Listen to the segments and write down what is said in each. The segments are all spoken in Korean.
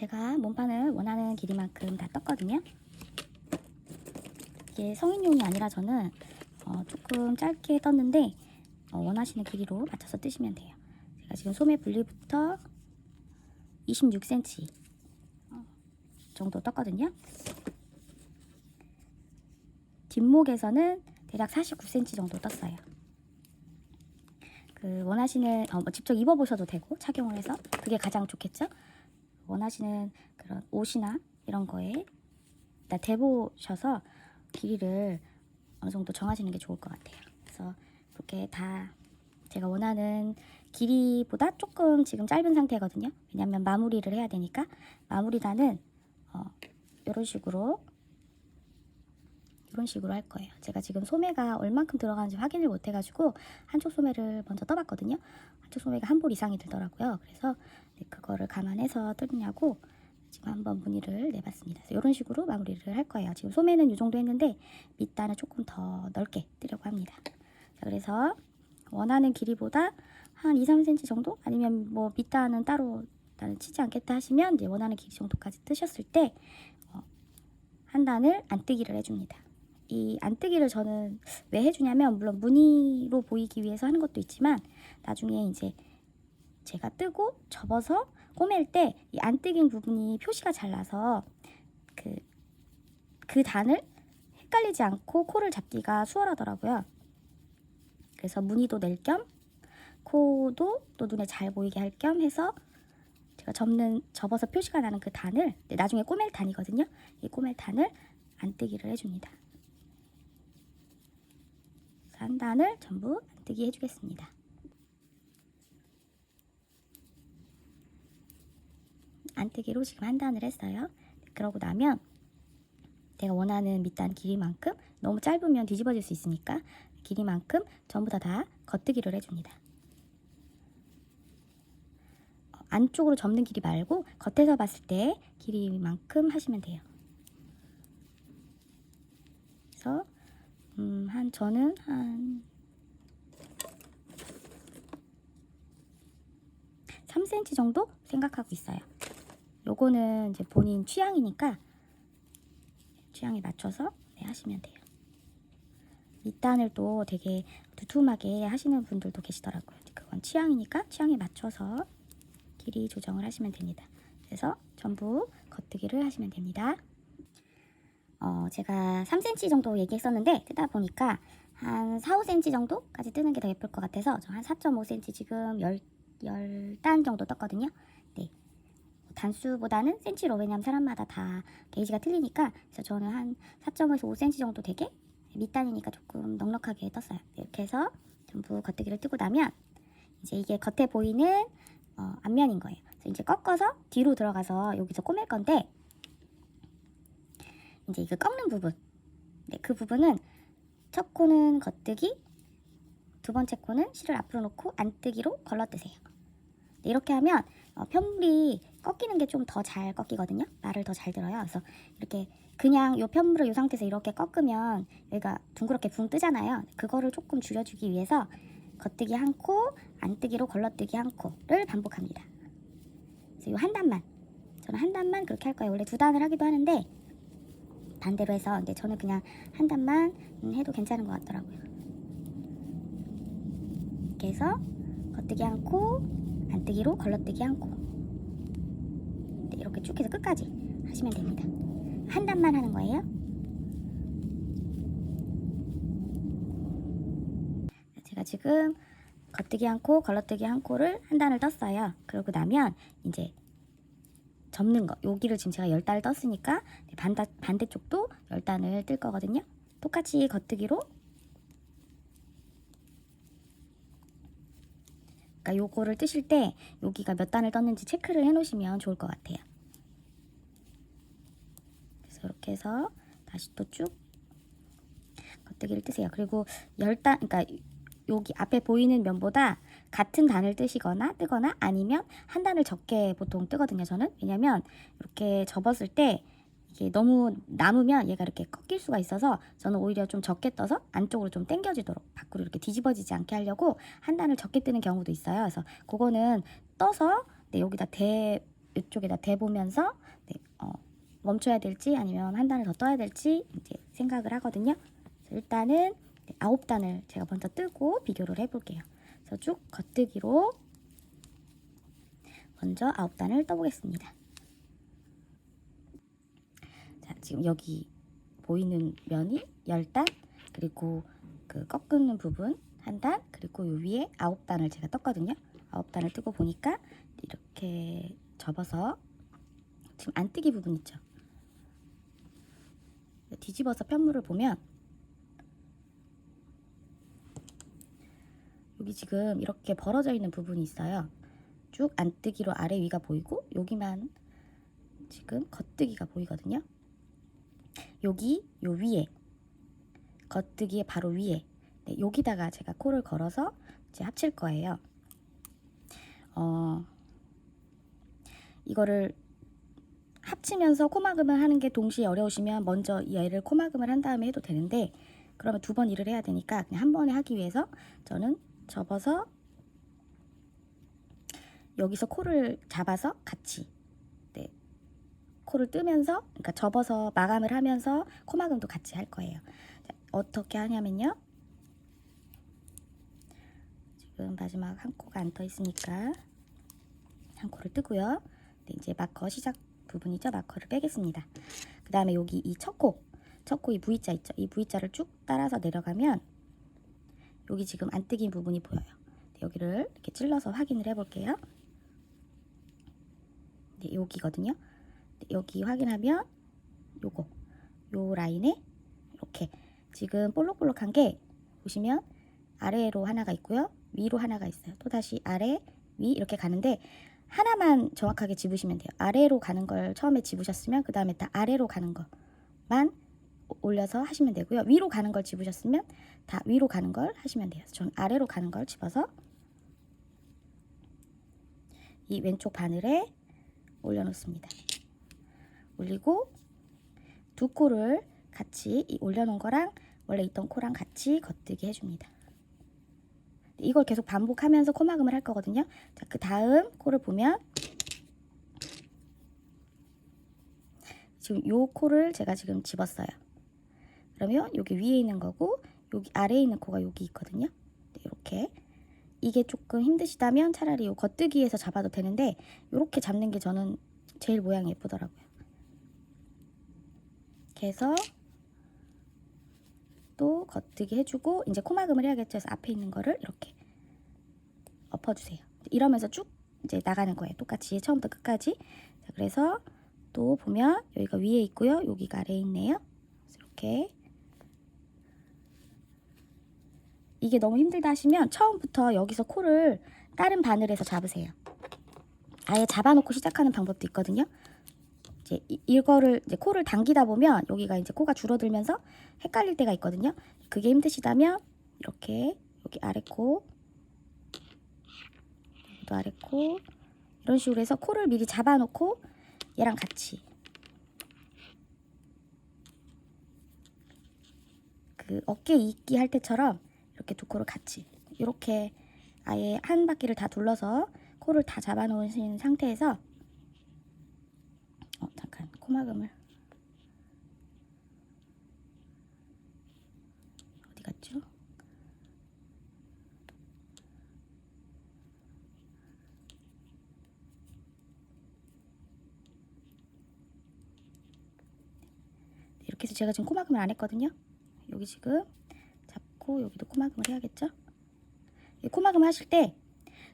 제가 몸판을 원하는 길이만큼 다 떴거든요. 이게 성인용이 아니라 저는 조금 짧게 떴는데 원하시는 길이로 맞춰서 뜨시면 돼요. 제가 지금 소매 분리부터 26cm 정도 떴거든요. 뒷목에서는 대략 49cm 정도 떴어요. 원하시는 직접 입어보셔도 되고 착용을 해서 그게 가장 좋겠죠. 원하시는 그런 옷이나 이런 거에 일단 대보셔서 길이를 어느 정도 정하시는 게 좋을 것 같아요. 그래서 이렇게 다 제가 원하는 길이보다 조금 지금 짧은 상태거든요. 왜냐하면 마무리를 해야 되니까. 마무리단은 이런 식으로 할 거예요. 제가 지금 소매가 얼만큼 들어가는지 확인을 못 해가지고 한쪽 소매를 먼저 떠봤거든요. 한쪽 소매가 한 볼 이상이 들더라고요. 그래서 그거를 감안해서 뜨느냐고 지금 한번 문의를 내봤습니다. 그래서 이런 식으로 마무리를 할 거예요. 지금 소매는 이 정도 했는데 밑단은 조금 더 넓게 뜨려고 합니다. 자, 그래서 원하는 길이보다 한 2-3cm 정도? 아니면 뭐 밑단은 따로 나는 치지 않겠다 하시면 이제 원하는 길이 정도까지 뜨셨을 때 한 단을 안뜨기를 해줍니다. 이 안뜨기를 저는 왜 해주냐면 물론 무늬로 보이기 위해서 하는 것도 있지만 나중에 이제 제가 뜨고 접어서 꼬맬 때 이 안뜨긴 부분이 표시가 잘 나서 그 단을 헷갈리지 않고 코를 잡기가 수월하더라고요. 그래서 무늬도 낼 겸 코도 또 눈에 잘 보이게 할 겸 해서 제가 접어서 표시가 나는 그 단을 나중에 꼬맬 단이거든요. 이 꼬맬 단을 안뜨기를 해줍니다. 한 단을 전부 안뜨기 해주겠습니다. 안뜨기로 지금 한 단을 했어요. 그러고 나면 내가 원하는 밑단 길이만큼, 너무 짧으면 뒤집어질 수 있으니까 길이만큼 전부 다 겉뜨기를 해줍니다. 안쪽으로 접는 길이 말고 겉에서 봤을 때 길이만큼 하시면 돼요. 그래서 저는 한 3cm 정도 생각하고 있어요. 요거는 이제 본인 취향이니까 취향에 맞춰서 하시면 돼요. 밑단을 또 되게 두툼하게 하시는 분들도 계시더라고요. 그건 취향이니까 취향에 맞춰서 길이 조정을 하시면 됩니다. 그래서 전부 겉뜨기를 하시면 됩니다. 제가 3cm 정도 얘기했었는데 뜨다 보니까 한 4-5cm 정도까지 뜨는 게 더 예쁠 것 같아서 저 한 4.5cm 지금 10단 정도 떴거든요. 네. 단수보다는 cm로, 왜냐면 사람마다 다 게이지가 틀리니까. 그래서 저는 한 4.5에서 5cm 정도 되게 밑단이니까 조금 넉넉하게 떴어요. 이렇게 해서 전부 겉뜨기를 뜨고 나면 이제 이게 겉에 보이는 앞면인 거예요. 그래서 이제 꺾어서 뒤로 들어가서 여기서 꼬맬 건데 이제 이거 꺾는 부분, 그 부분은 첫 코는 겉뜨기, 두 번째 코는 실을 앞으로 놓고 안뜨기로 걸러뜨세요. 이렇게 하면 편물이 꺾이는 게 좀 더 잘 꺾이거든요. 말을 더 잘 들어요. 그래서 이렇게 그냥 이 편물을 이 상태에서 이렇게 꺾으면 여기가 둥그렇게 붕 뜨잖아요. 그거를 조금 줄여주기 위해서 겉뜨기 한 코, 안뜨기로 걸러뜨기 한 코를 반복합니다. 그래서 이 한 단만, 저는 한 단만 그렇게 할 거예요. 원래 두 단을 하기도 하는데 반대로 해서 근데 저는 그냥 한 단만 해도 괜찮은 것 같더라고요. 이렇게 해서 겉뜨기 한 코, 안뜨기로 걸러뜨기 한 코, 이렇게 쭉 해서 끝까지 하시면 됩니다. 한 단만 하는 거예요. 제가 지금 겉뜨기 한 코, 걸러뜨기 한 코를 한 단을 떴어요. 그러고 나면 이제 접는 거, 여기를 지금 제가 10단을 떴으니까 반대쪽도 10단을 뜰 거거든요. 똑같이 겉뜨기로, 그러니까 요거를 뜨실 때 여기가 몇 단을 떴는지 체크를 해 놓으시면 좋을 것 같아요. 그래서 이렇게 해서 다시 또 쭉 겉뜨기를 뜨세요. 그리고 10단, 그러니까 여기 앞에 보이는 면보다 같은 단을 뜨거나 아니면 한 단을 적게 보통 뜨거든요. 저는. 왜냐면 이렇게 접었을 때 이게 너무 남으면 얘가 이렇게 꺾일 수가 있어서 저는 오히려 좀 적게 떠서 안쪽으로 좀 당겨지도록, 밖으로 이렇게 뒤집어지지 않게 하려고 한 단을 적게 뜨는 경우도 있어요. 그래서 그거는 떠서 여기다 이쪽에다 대보면서 네, 멈춰야 될지 아니면 한 단을 더 떠야 될지 이제 생각을 하거든요. 그래서 일단은 9단을 제가 먼저 뜨고 비교를 해볼게요. 그래서 쭉 겉뜨기로 먼저 9단을 떠보겠습니다. 자, 지금 여기 보이는 면이 10단, 그리고 그 꺾는 부분 1단, 그리고 요 위에 9단을 제가 떴거든요. 9단을 뜨고 보니까 이렇게 접어서 지금 안뜨기 부분 있죠. 뒤집어서 편물을 보면 여기 지금 이렇게 벌어져 있는 부분이 있어요. 쭉 안뜨기로 아래 위가 보이고 여기만 지금 겉뜨기가 보이거든요. 여기 요 위에 겉뜨기의 바로 위에 네, 여기다가 제가 코를 걸어서 이제 합칠 거예요. 이거를 합치면서 코막음을 하는 게 동시에 어려우시면 먼저 얘를 코막음을 한 다음에 해도 되는데 그러면 2번 일을 해야 되니까 그냥 한 번에 하기 위해서 저는 접어서 여기서 코를 잡아서 같이 네, 코를 뜨면서 그러니까 접어서 마감을 하면서 코막음도 같이 할 거예요. 자, 어떻게 하냐면요. 지금 마지막 한 코가 안 떠 있으니까 한 코를 뜨고요. 네, 이제 마커 시작 부분이죠. 마커를 빼겠습니다. 그 다음에 여기 이 첫 코 이 V자 있죠. 이 V자를 쭉 따라서 내려가면 여기 지금 안뜨기 부분이 보여요. 네, 여기를 이렇게 찔러서 확인을 해볼게요. 네, 여기거든요. 네, 여기 확인하면 요 라인에 이렇게 지금 볼록볼록한 게 보시면 아래로 하나가 있고요. 위로 하나가 있어요. 또다시 아래, 위 이렇게 가는데 하나만 정확하게 집으시면 돼요. 아래로 가는 걸 처음에 집으셨으면 그 다음에 다 아래로 가는 것만 올려서 하시면 되고요. 위로 가는 걸 집으셨으면 다 위로 가는 걸 하시면 돼요. 전 아래로 가는 걸 집어서 이 왼쪽 바늘에 올려놓습니다. 올리고 두 코를 같이 이 올려놓은 거랑 원래 있던 코랑 같이 겉뜨기 해줍니다. 이걸 계속 반복하면서 코막음을 할 거거든요. 자, 그 다음 코를 보면 지금 요 코를 제가 지금 집었어요. 그러면 여기 위에 있는 거고 여기 아래에 있는 코가 여기 있거든요. 네, 이렇게 이게 조금 힘드시다면 차라리 요 겉뜨기에서 잡아도 되는데 이렇게 잡는 게 저는 제일 모양이 예쁘더라고요. 이렇게 해서 또 겉뜨기 해주고 이제 코막음을 해야겠죠. 그래서 앞에 있는 거를 이렇게 엎어주세요. 이러면서 쭉 이제 나가는 거예요. 똑같이 처음부터 끝까지. 자, 그래서 또 보면 여기가 위에 있고요. 여기가 아래에 있네요. 이렇게 이게 너무 힘들다 하시면 처음부터 여기서 코를 다른 바늘에서 잡으세요. 아예 잡아놓고 시작하는 방법도 있거든요. 이제 이거를 이제 코를 당기다 보면 여기가 이제 코가 줄어들면서 헷갈릴 때가 있거든요. 그게 힘드시다면 이렇게 여기 아래 코, 또 아래 코 이런 식으로 해서 코를 미리 잡아놓고 얘랑 같이 그 어깨 잇기 할 때처럼 이렇게 두 코를 같이 이렇게 아예 한 바퀴를 다 둘러서 코를 다 잡아 놓으신 상태에서 잠깐 코막음을 어디 갔죠? 이렇게 해서 제가 지금 코막음을 안 했거든요. 여기 지금 잡고 여기도 코막음을 해야겠죠? 코막음 하실 때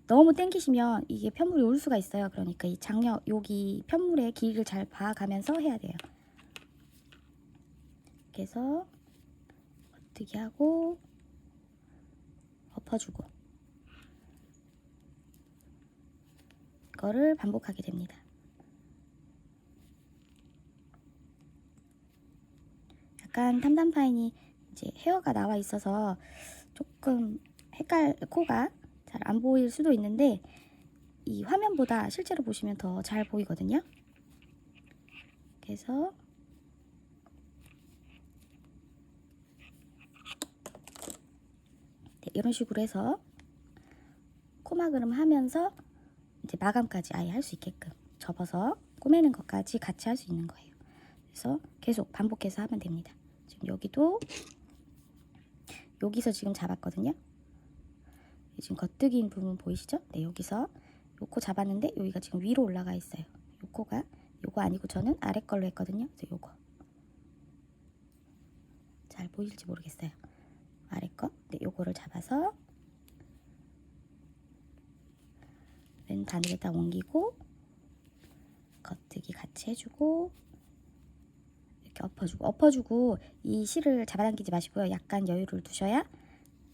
너무 땡기시면 이게 편물이 올 수가 있어요. 그러니까 이 장력 여기 편물의 길이를 잘 봐가면서 해야 돼요. 이렇게 해서 겉뜨기 하고 엎어주고 이거를 반복하게 됩니다. 약간 탐담파인이 이제 헤어가 나와 있어서 조금 코가 잘 안 보일 수도 있는데 이 화면보다 실제로 보시면 더 잘 보이거든요. 그래서 네, 이런 식으로 해서 코막음 하면서 이제 마감까지 아예 할 수 있게끔 접어서 꼬매는 것까지 같이 할 수 있는 거예요. 그래서 계속 반복해서 하면 됩니다. 지금 여기서 지금 잡았거든요. 지금 겉뜨기인 부분 보이시죠? 네, 여기서 요 코 잡았는데 여기가 지금 위로 올라가 있어요. 요 코가 요거 아니고 저는 아래 걸로 했거든요. 그래서 요거 잘 보일지 모르겠어요. 아래 거. 네, 요거를 잡아서 왼 바늘에다 옮기고 겉뜨기 같이 해주고 이렇게 엎어주고 이 실을 잡아당기지 마시고요. 약간 여유를 두셔야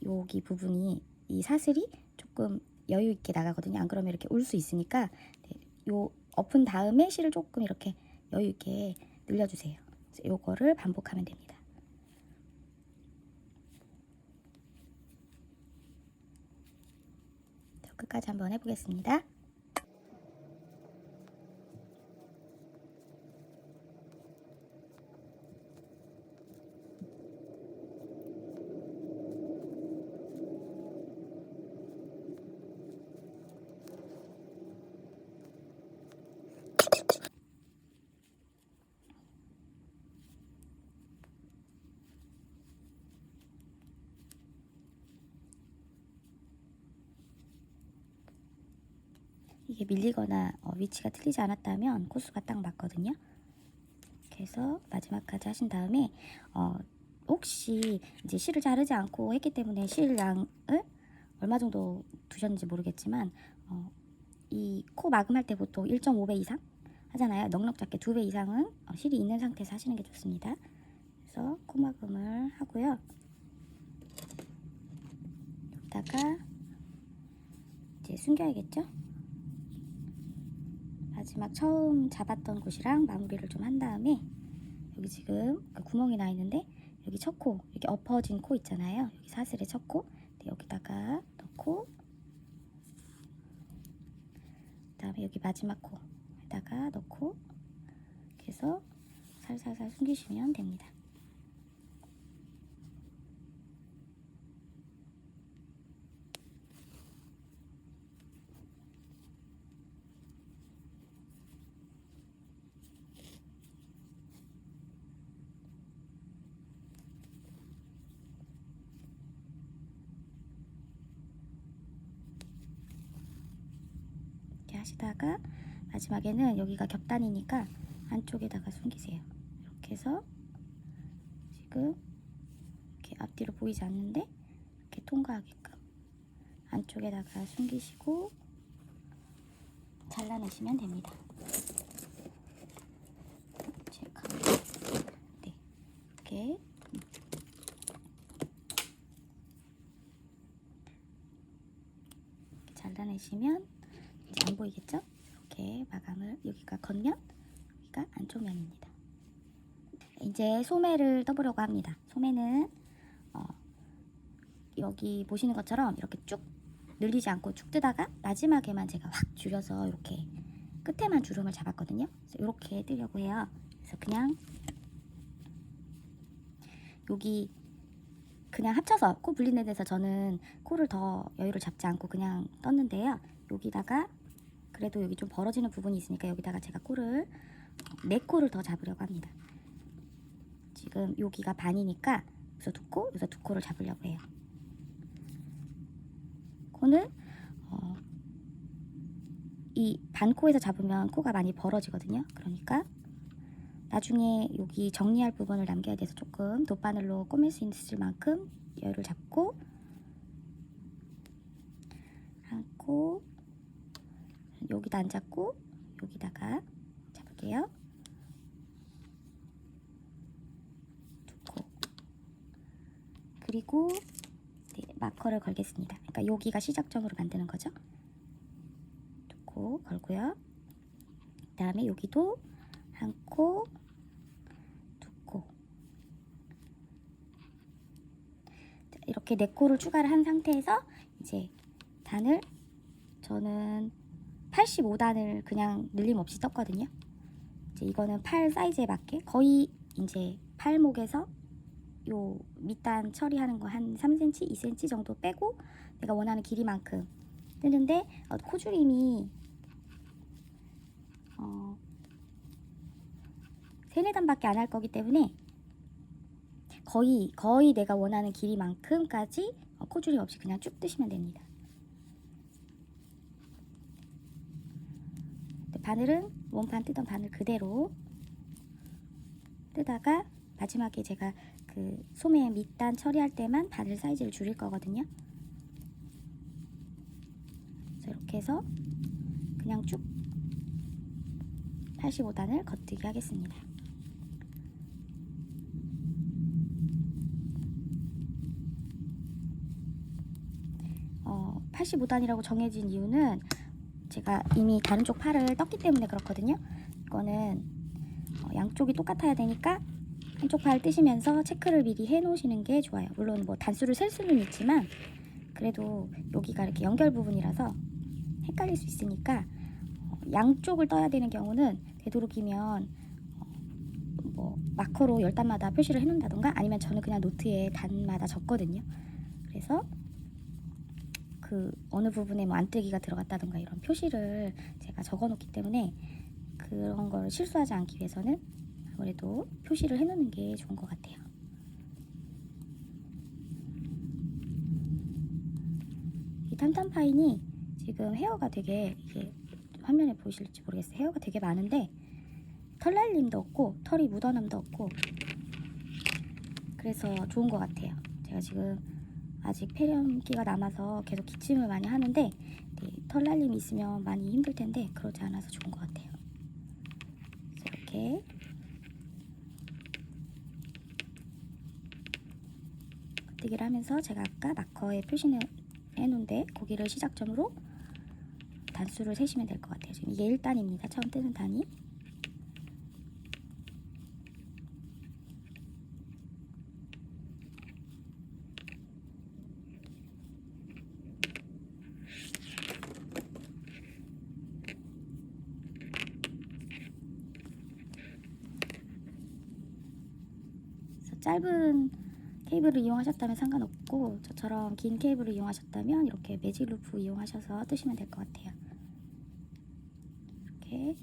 여기 부분이 이 사슬이 조금 여유 있게 나가거든요. 안 그러면 이렇게 울 수 있으니까 네, 요 엎은 다음에 실을 조금 이렇게 여유 있게 늘려주세요. 그래서 요거를 반복하면 됩니다. 끝까지 한번 해보겠습니다. 이게 밀리거나 위치가 틀리지 않았다면 코수가 딱 맞거든요. 이렇게 해서 마지막까지 하신 다음에 혹시 이제 실을 자르지 않고 했기 때문에 실 양을 얼마 정도 두셨는지 모르겠지만 이 코 마감할 때 보통 1.5배 이상 하잖아요. 넉넉 잡게 2배 이상은 실이 있는 상태에서 하시는 게 좋습니다. 그래서 코 마감을 하고요. 여기다가 이제 숨겨야겠죠? 마지막 처음 잡았던 곳이랑 마무리를 좀 한 다음에 여기 지금 구멍이 나 있는데 여기 첫 코, 이렇게 엎어진 코 있잖아요. 여기 사슬의 첫 코, 네, 여기다가 넣고 그다음에 여기 마지막 코에다가 넣고 이렇게 해서 살살살 숨기시면 됩니다. 이렇게 하시다가 마지막에는 여기가 겹단이니까 안쪽에다가 숨기세요. 이렇게 해서 지금 이렇게 앞뒤로 보이지 않는데 이렇게 통과하게끔 안쪽에다가 숨기시고 잘라내시면 됩니다. 네, 이렇게 잘라내시면 이제 안 보이겠죠? 이렇게 마감을, 여기가 겉면, 여기가 안쪽 면입니다. 이제 소매를 떠보려고 합니다. 소매는 여기 보시는 것처럼 이렇게 쭉 늘리지 않고 쭉 뜨다가 마지막에만 제가 확 줄여서 이렇게 끝에만 주름을 잡았거든요. 그래서 이렇게 뜨려고 해요. 그래서 그냥 여기 그냥 합쳐서 코 불리는 데서 저는 코를 더 여유를 잡지 않고 그냥 떴는데요. 여기다가 그래도 여기 좀 벌어지는 부분이 있으니까 여기다가 제가 코를 4코를 더 잡으려고 합니다. 지금 여기가 반이니까 여기서 2코, 여기서 2코를 잡으려고 해요. 코는 이 반코에서 잡으면 코가 많이 벌어지거든요. 그러니까 나중에 여기 정리할 부분을 남겨야 돼서 조금 돗바늘로 꼬맬 수 있을 만큼 여유를 잡고 한 코, 여기다 안 잡고 여기다가 잡을게요. 2코. 그리고 네, 마커를 걸겠습니다. 그러니까 여기가 시작점으로 만드는 거죠. 2코 걸고요. 그 다음에 여기도 한 코, 2코. 이렇게 4코를 추가를 한 상태에서 이제 단을 저는 85단을 그냥 늘림 없이 떴거든요. 이제 이거는 팔 사이즈에 맞게 거의 이제 팔목에서 요 밑단 처리하는 거 한 3cm, 2cm 정도 빼고 내가 원하는 길이만큼 뜨는데 코줄임이 세네 단밖에 안 할 거기 때문에 거의 내가 원하는 길이만큼까지 코줄이 없이 그냥 쭉 뜨시면 됩니다. 바늘은 원판 뜨던 바늘 그대로 뜨다가 마지막에 제가 그 소매 밑단 처리할 때만 바늘 사이즈를 줄일 거거든요. 그래서 이렇게 해서 그냥 쭉 85단을 겉뜨기 하겠습니다. 85단이라고 정해진 이유는 제가 이미 다른 쪽 팔을 떴기 때문에 그렇거든요. 이거는 양쪽이 똑같아야 되니까 한쪽 팔 뜨시면서 체크를 미리 해 놓으시는 게 좋아요. 물론 뭐 단수를 셀 수는 있지만 그래도 여기가 이렇게 연결 부분이라서 헷갈릴 수 있으니까 양쪽을 떠야 되는 경우는 되도록이면 뭐 마커로 10단마다 표시를 해 놓는다던가 아니면 저는 그냥 노트에 단마다 적거든요. 그래서 그 어느 부분에 뭐 안뜨기가 들어갔다던가 이런 표시를 제가 적어 놓기 때문에 그런 걸 실수하지 않기 위해서는 아무래도 표시를 해 놓는 게 좋은 것 같아요. 이 탄탄파인이 지금 헤어가 되게, 이게 화면에 보이실지 모르겠어요. 헤어가 되게 많은데 털날림도 없고 털이 묻어남도 없고 그래서 좋은 것 같아요. 제가 지금 아직 폐렴기가 남아서 계속 기침을 많이 하는데 털날림이 있으면 많이 힘들 텐데 그러지 않아서 좋은 것 같아요. 그래서 이렇게 겉뜨기를 하면서 제가 아까 마커에 표시해 놓은데 거기를 시작점으로 단수를 세시면 될 것 같아요. 지금 이게 1단입니다. 처음 뜨는 단이. 짧은 케이블을 이용하셨다면 상관없고 저처럼 긴 케이블을 이용하셨다면 이렇게 매직 루프 이용하셔서 뜨시면 될 것 같아요. 이렇게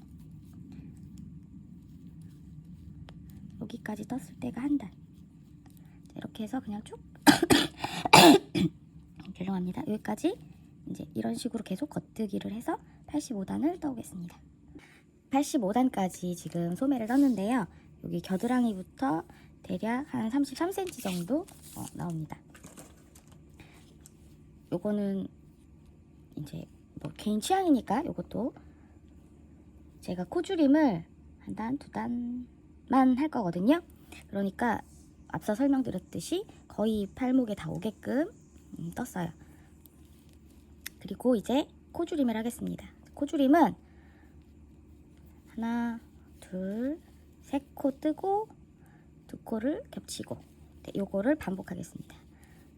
여기까지 떴을 때가 한 단. 이렇게 해서 그냥 쭉 죄송합니다. 여기까지 이제 이런 식으로 계속 겉뜨기를 해서 85단을 떠오겠습니다. 85단까지 지금 소매를 떴는데요. 여기 겨드랑이부터 대략 한 33cm 정도 나옵니다. 요거는 이제 뭐 개인 취향이니까 요것도 제가 코줄임을 한 단, 두 단만 할 거거든요. 그러니까 앞서 설명드렸듯이 거의 팔목에 다 오게끔 떴어요. 그리고 이제 코줄임을 하겠습니다. 코줄임은 하나, 둘, 세 코 뜨고 두 코를 겹치고 요거를 반복하겠습니다.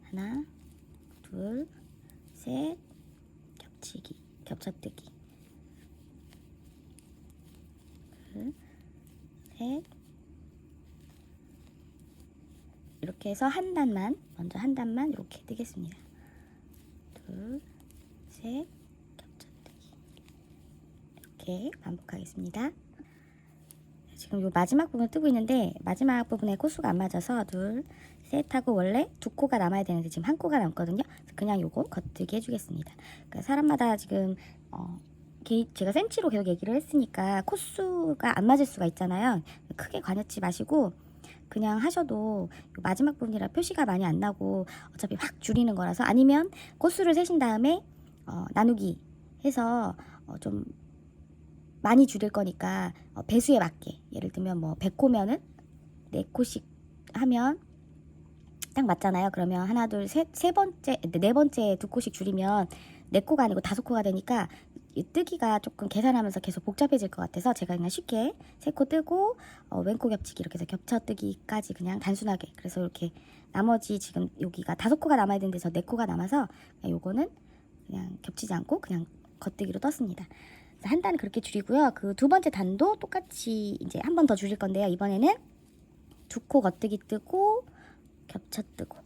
하나, 둘, 셋, 겹치기, 겹쳐뜨기, 둘, 셋, 이렇게 해서 한 단만, 먼저 한 단만 이렇게 뜨겠습니다. 둘, 셋, 겹쳐뜨기, 이렇게 반복하겠습니다. 지금 요 마지막 부분 뜨고 있는데 마지막 부분에 코수가 안 맞아서 둘, 셋 하고 원래 두 코가 남아야 되는데 지금 한 코가 남거든요. 그냥 요거 겉뜨기 해주겠습니다. 그러니까 사람마다 지금 제가 센치로 계속 얘기를 했으니까 코수가 안 맞을 수가 있잖아요. 크게 관여치 마시고 그냥 하셔도 마지막 부분이라 표시가 많이 안 나고 어차피 확 줄이는 거라서 아니면 코수를 세신 다음에 나누기 해서 좀 많이 줄일 거니까 배수에 맞게 예를 들면 뭐 100코면은 4코씩 하면 딱 맞잖아요. 그러면 하나 둘 셋 세 번째 네 번째 2코씩 줄이면 4코가 아니고 5코가 되니까 뜨기가 조금 계산하면서 계속 복잡해질 것 같아서 제가 그냥 쉽게 3코 뜨고 왼코 겹치기 이렇게 해서 겹쳐뜨기까지 그냥 단순하게 그래서 이렇게 나머지 지금 여기가 5코가 남아야 되는 데서 4코가 남아서 요거는 그냥 겹치지 않고 그냥 겉뜨기로 떴습니다. 한 단은 그렇게 줄이고요. 그 두 번째 단도 똑같이 이제 한 번 더 줄일 건데요. 이번에는 2코 겉뜨기 뜨고 겹쳐 뜨고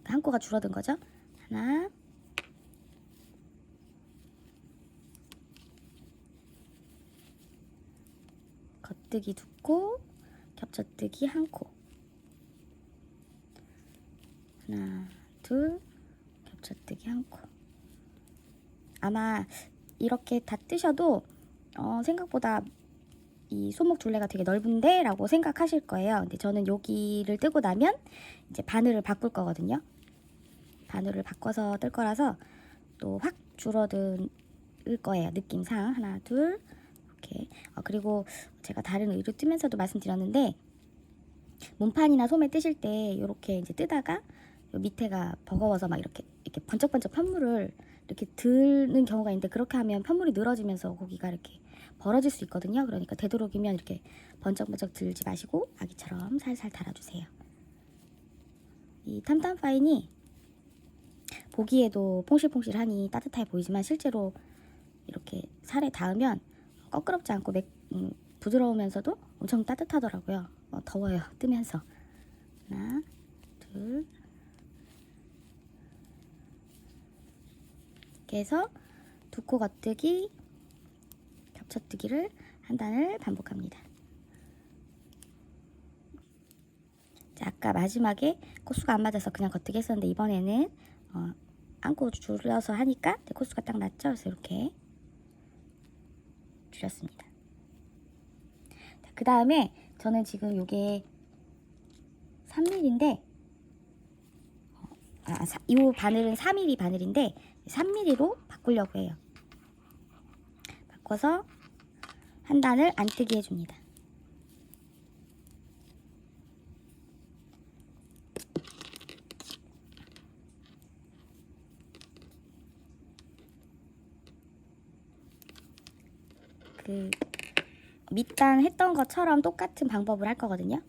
한 코가 줄어든 거죠. 하나, 겉뜨기 2코, 겹쳐뜨기 1코. 하나, 둘, 겹쳐뜨기 1코. 아마 이렇게 다 뜨셔도 생각보다 이 손목 둘레가 되게 넓은데 라고 생각하실 거예요. 근데 저는 여기를 뜨고 나면 이제 바늘을 바꿀 거거든요. 바늘을 바꿔서 뜰 거라서 또 확 줄어들 거예요. 느낌상. 하나, 둘, 이렇게. 그리고 제가 다른 의류 뜨면서도 말씀드렸는데, 몸판이나 소매 뜨실 때 이렇게 이제 뜨다가 밑에가 버거워서 막 이렇게 번쩍번쩍 편물을 이렇게 드는 경우가 있는데, 그렇게 하면 편물이 늘어지면서 고기가 이렇게 벌어질 수 있거든요. 그러니까 되도록이면 이렇게 번쩍번쩍 들지 마시고 아기처럼 살살 달아주세요. 이 탐탐파인이 보기에도 퐁실퐁실하니 따뜻해 보이지만 실제로 이렇게 살에 닿으면 꺼끄럽지 않고 부드러우면서도 엄청 따뜻하더라고요. 더워요. 뜨면서. 하나, 둘. 이렇게 해서 2코 겉뜨기, 겹쳐뜨기를 한 단을 반복합니다. 자, 아까 마지막에 코수가 안 맞아서 그냥 겉뜨기 했었는데, 이번에는 안고 줄여서 하니까 코수가 딱 맞죠? 그래서 이렇게 줄였습니다. 그 다음에 저는 지금 요게 3mm인데 이 바늘은 4mm 바늘인데 3mm로 바꾸려고 해요. 바꿔서 한 단을 안뜨기 해줍니다. 그 밑단 했던 것처럼 똑같은 방법을 할 거거든요.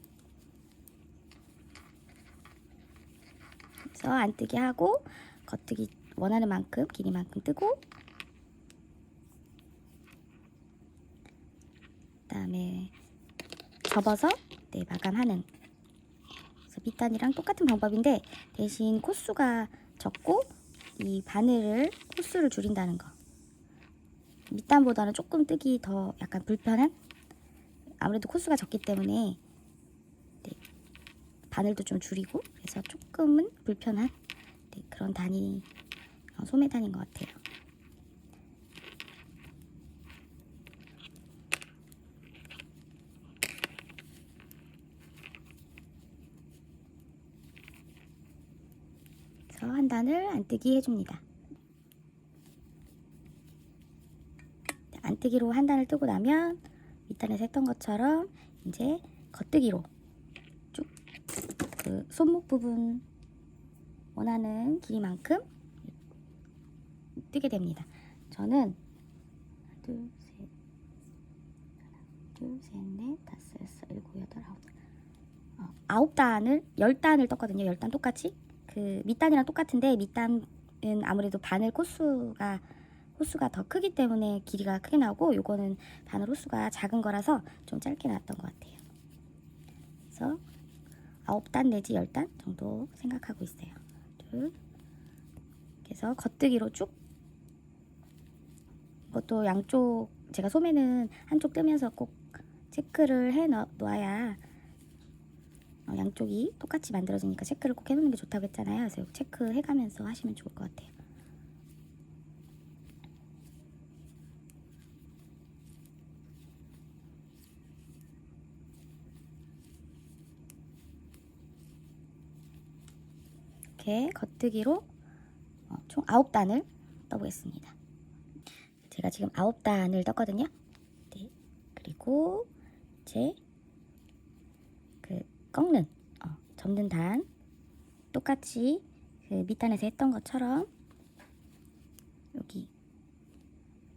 그래서 안뜨기 하고 겉뜨기 원하는 만큼 길이만큼 뜨고, 그다음에 접어서 마감하는. 그래서 밑단이랑 똑같은 방법인데 대신 코수가 적고 이 바늘을 코수를 줄인다는 거. 밑단보다는 조금 뜨기 더 약간 불편한, 아무래도 코수가 적기 때문에 바늘도 좀 줄이고, 그래서 조금은 불편한 그런 단이 소매 단인 것 같아요. 그래서 한 단을 안뜨기 해줍니다. 안뜨기로 한 단을 뜨고 나면 밑단에서 했던 것처럼 이제 겉뜨기로 쭉 그 손목 부분 원하는 길이만큼 뜨게 됩니다. 저는 둘, 셋, 넷, 다섯, 여섯, 일곱, 여덟, 아홉 단을 10단을 떴거든요. 10단 똑같이. 그 밑단이랑 똑같은데 밑단은 아무래도 바늘 호수가 더 크기 때문에 길이가 크게 나오고, 요거는 바늘 호수가 작은 거라서 좀 짧게 나왔던 것 같아요. 그래서 9단 내지 10단 정도 생각하고 있어요. 둘. 그래서 겉뜨기로 쭉, 이것도 양쪽, 제가 소매는 한쪽 뜨면서 꼭 체크를 해 놓아야 양쪽이 똑같이 만들어지니까 체크를 꼭 해놓는 게 좋다고 했잖아요. 그래서 체크해가면서 하시면 좋을 것 같아요. 이렇게 겉뜨기로 총 9단을 떠보겠습니다. 제가 지금 9단을 떴거든요. 네. 그리고 이제 그 꺾는, 접는 단 똑같이 그 밑단에서 했던 것처럼 여기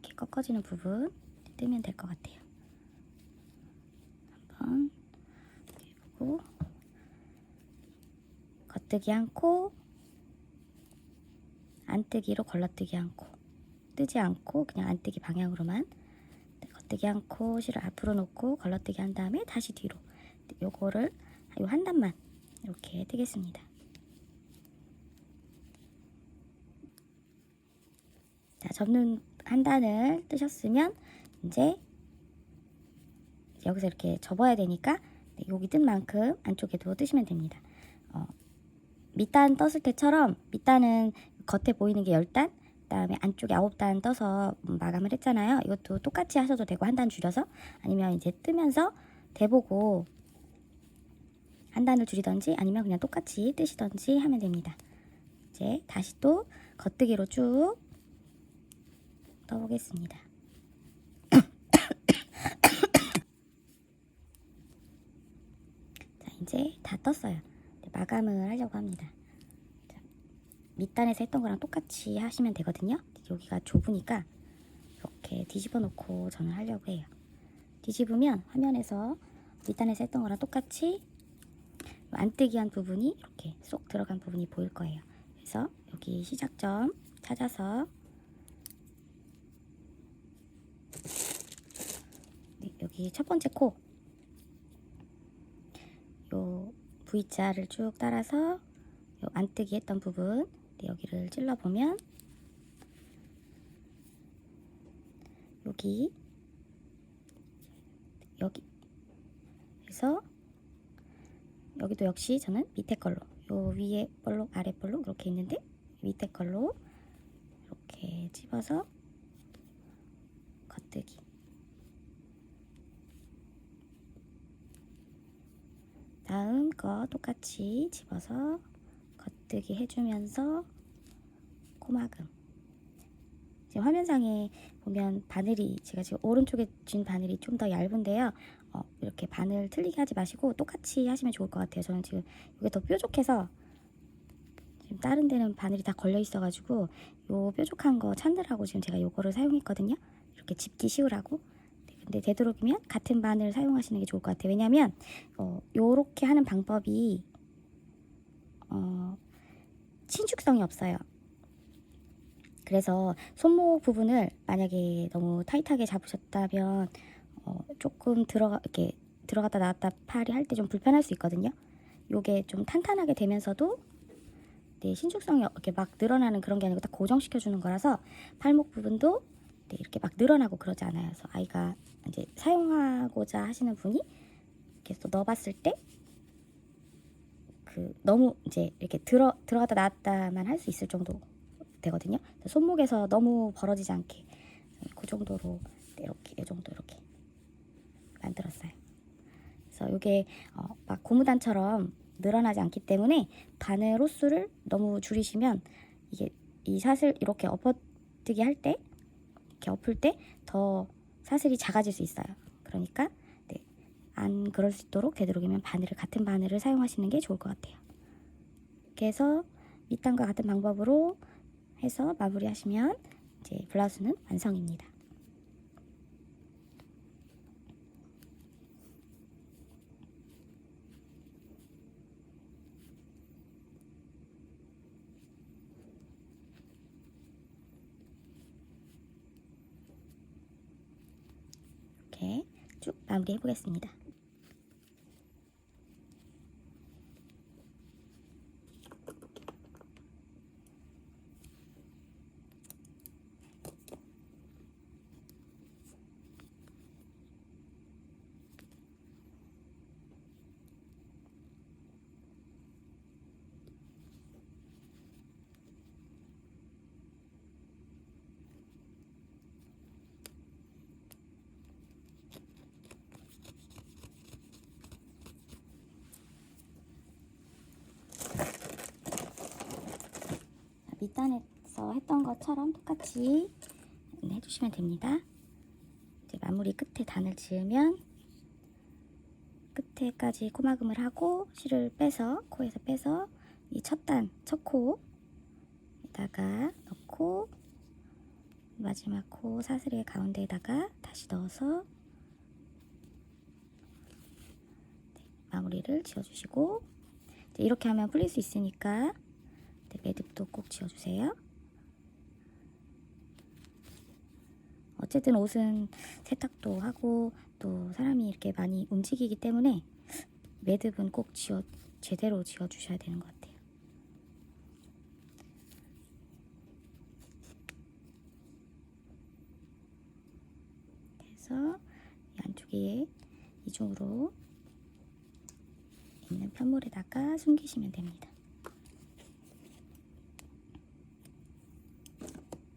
이렇게 꺾어지는 부분 뜨면 될 것 같아요. 한번 해보고, 겉뜨기 않고 안뜨기로 걸러뜨기 않고, 뜨지 않고 그냥 안뜨기 방향으로만, 겉뜨기 않고 실을 앞으로 놓고 걸러뜨기 한 다음에 다시 뒤로, 요거를 요 한 단만 이렇게 뜨겠습니다. 자, 접는 한 단을 뜨셨으면 이제 여기서 이렇게 접어야 되니까 네, 여기 뜬 만큼 안쪽에도 뜨시면 됩니다. 밑단 떴을 때처럼 밑단은 겉에 보이는 게 10단, 그다음에 안쪽에 9단 떠서 마감을 했잖아요. 이것도 똑같이 하셔도 되고 한 단 줄여서, 아니면 이제 뜨면서 대보고 한 단을 줄이던지 아니면 그냥 똑같이 뜨시던지 하면 됩니다. 이제 다시 또 겉뜨기로 쭉 떠보겠습니다. 자, 이제 다 떴어요. 마감을 하려고 합니다. 자, 밑단에서 했던 거랑 똑같이 하시면 되거든요. 여기가 좁으니까 이렇게 뒤집어 놓고 저는 하려고 해요. 뒤집으면 화면에서 밑단에서 했던 거랑 똑같이 안뜨기 한 부분이 이렇게 쏙 들어간 부분이 보일 거예요. 그래서 여기 시작점 찾아서 네, 여기 첫 번째 코 요 V자를 쭉 따라서 요 안뜨기 했던 부분 네, 여기를 찔러 보면 여기 그래서 여기도 역시 저는 밑에 걸로 요 위에 볼록 아래 볼록 이렇게 있는데 밑에 걸로 이렇게 집어서 겉뜨기, 다음 거 똑같이 집어서 겉뜨기 해주면서 코막음. 지금 화면상에 보면 바늘이 제가 지금 오른쪽에 쥔 바늘이 좀 더 얇은데요. 이렇게 바늘 틀리게 하지 마시고 똑같이 하시면 좋을 것 같아요. 저는 지금 이게 더 뾰족해서 지금 다른 데는 바늘이 다 걸려 있어가지고 요 뾰족한 거 찾느라고 지금 제가 요거를 사용했거든요. 이렇게 집기 쉬우라고. 근데 되도록이면 같은 바늘 사용하시는 게 좋을 것 같아요. 왜냐면 요렇게 하는 방법이 신축성이 없어요. 그래서 손목 부분을 만약에 너무 타이트하게 잡으셨다면 조금 이렇게 들어갔다 나왔다 팔이 할 때 좀 불편할 수 있거든요. 요게 좀 탄탄하게 되면서도 네, 신축성이 이렇게 막 늘어나는 그런 게 아니고 딱 고정시켜 주는 거라서 팔목 부분도 네, 이렇게 막 늘어나고 그러지 않아요. 그래서 아이가 이제 사용하고자 하시는 분이 이렇게 또 넣어봤을 때 너무 이제 이렇게 들어갔다 나왔다만 할 수 있을 정도 되거든요. 손목에서 너무 벌어지지 않게 그 정도로 이렇게 이 정도 이렇게 만들었어요. 그래서 이게 막 고무단처럼 늘어나지 않기 때문에 바늘 호수를 너무 줄이시면 이게 이 사슬 이렇게 엎어뜨기 할 때 이렇게 엎을 때 더 사슬이 작아질 수 있어요. 그러니까 네, 안 그럴 수 있도록 되도록이면 같은 바늘을 사용하시는 게 좋을 것 같아요. 이렇게 해서 밑단과 같은 방법으로 해서 마무리하시면 이제 블라우스는 완성입니다. 이렇게 쭉 마무리해 보겠습니다. 밑단에서 했던 것처럼 똑같이 해주시면 됩니다. 이제 마무리 끝에 단을 지으면 끝에까지 코막음을 하고 실을 빼서 코에서 빼서 이 첫 코에다가 넣고 마지막 코 사슬의 가운데에다가 다시 넣어서 마무리를 지어주시고 이렇게 하면 풀릴 수 있으니까 매듭도 꼭 지어주세요. 어쨌든 옷은 세탁도 하고 또 사람이 이렇게 많이 움직이기 때문에 매듭은 꼭 제대로 지어주셔야 되는 것 같아요. 그래서 이 안쪽에 이중으로 있는 편물에다가 숨기시면 됩니다.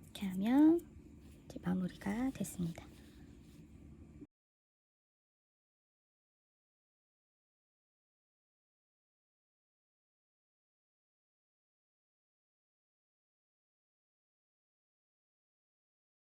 이렇게 하면 이제 마무리가 됐습니다.